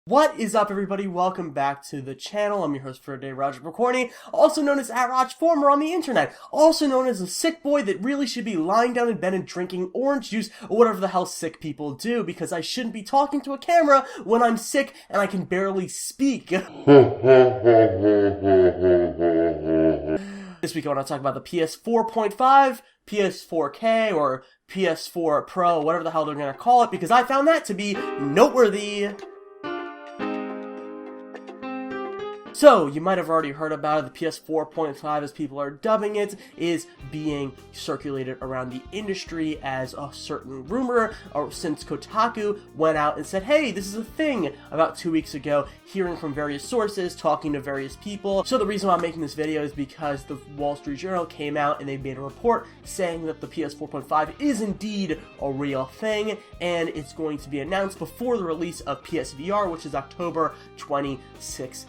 What is up, everybody? Welcome back to the channel. I'm your host for today, Roger McCorney, also known as @RogFormer on the internet, also known as a sick boy that really should be lying down in bed and drinking orange juice or whatever the hell sick people do, because I shouldn't be talking to a camera when I'm sick and I can barely speak. This week I want to talk about the PS4.5, PS4K, or PS4 Pro, whatever the hell they're going to call it, because I found that to be noteworthy. So, you might have already heard about it. The PS4.5, as people are dubbing it, is being circulated around the industry as a certain rumor, or since Kotaku went out and said, hey, this is a thing, about 2 weeks ago, hearing from various sources, talking to various people. So the reason why I'm making this video is because the Wall Street Journal came out and they made a report saying that the PS4.5 is indeed a real thing, and it's going to be announced before the release of PSVR, which is October 26th.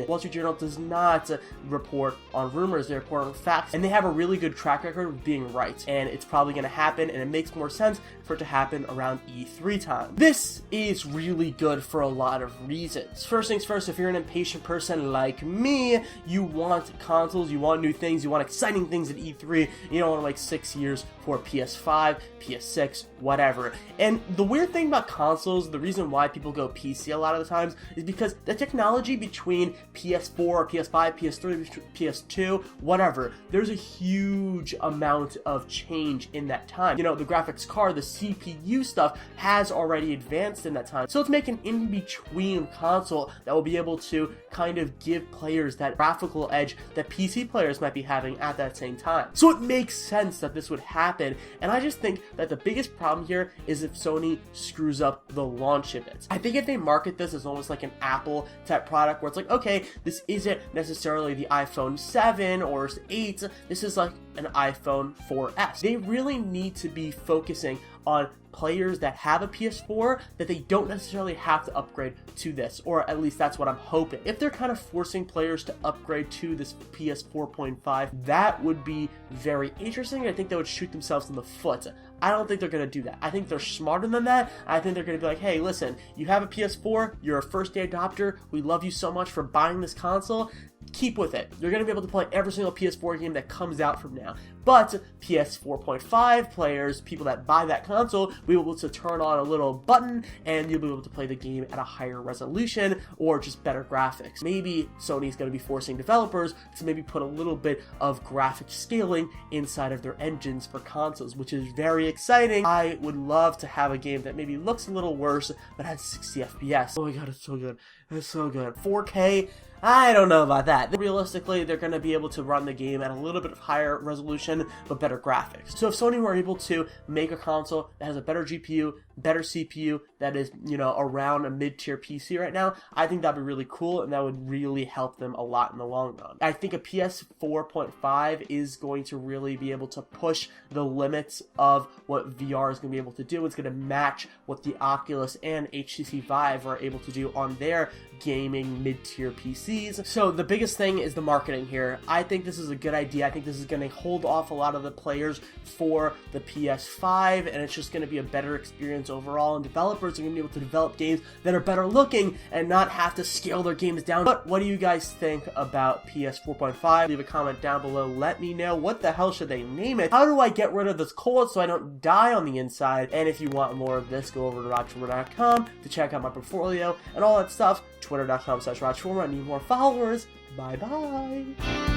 Wall Street Journal does not report on rumors, they report on facts, and they have a really good track record of being right, and it's probably going to happen, and it makes more sense for it to happen around E3 time. This is really good for a lot of reasons. First things first, if you're an impatient person like me, you want consoles, you want new things, you want exciting things at E3, you don't want to wait 6 years for PS5, PS6, whatever. And the weird thing about consoles, the reason why people go PC a lot of the times, is because the technology between PS4, PS5, PS3, PS2, whatever, there's a huge amount of change in that time. You know, the graphics card, the CPU stuff has already advanced in that time. So let's make an in-between console that will be able to kind of give players that graphical edge that PC players might be having at that same time. So it makes sense that this would happen, and I just think that the biggest problem here is if Sony screws up the launch of it. I think if they market this as almost like an Apple type product where it's like, okay, this isn't necessarily the iPhone 7 or 8, this is like an iPhone 4S. They really need to be focusing on players that have a PS4 that they don't necessarily have to upgrade to this, or at least that's what I'm hoping. If they're kind of forcing players to upgrade to this PS4.5, that would be very interesting. I think they would shoot themselves in the foot. I don't think they're going to do that. I think they're smarter than that. I think they're going to be like, hey, listen, you have a PS4, you're a first-day adopter, we love you so much for buying this console, keep with it. You're going to be able to play every single PS4 game that comes out from now. But PS4.5 players, people that buy that console, will be able to turn on a little button and you'll be able to play the game at a higher resolution or just better graphics. Maybe Sony's going to be forcing developers to maybe put a little bit of graphic scaling inside of their engines for consoles, which is very exciting. I would love to have a game that maybe looks a little worse but has 60 FPS. Oh my god, it's so good. It's so good. 4K? I don't know about that. Realistically, they're going to be able to run the game at a little bit of higher resolution, but better graphics. So if Sony were able to make a console that has a better GPU, better CPU, that is, you know, around a mid-tier PC right now, I think that'd be really cool, and that would really help them a lot in the long run. I think a PS4.5 is going to really be able to push the limits of what VR is going to be able to do. It's going to match what the Oculus and HTC Vive are able to do on their gaming mid-tier PCs. So the biggest thing is the marketing here. I think this is a good idea. I think this is going to hold off a lot of the players for the PS5, and it's just going to be a better experience overall, and developers are going to be able to develop games that are better looking and not have to scale their games down. But what do you guys think about PS4.5? Leave a comment down below. Let me know. What the hell should they name it? How do I get rid of this cold so I don't die on the inside? And if you want more of this, go over to RogFormer.com to check out my portfolio and all that stuff. Twitter.com/RogFormer. I need more followers. Bye bye.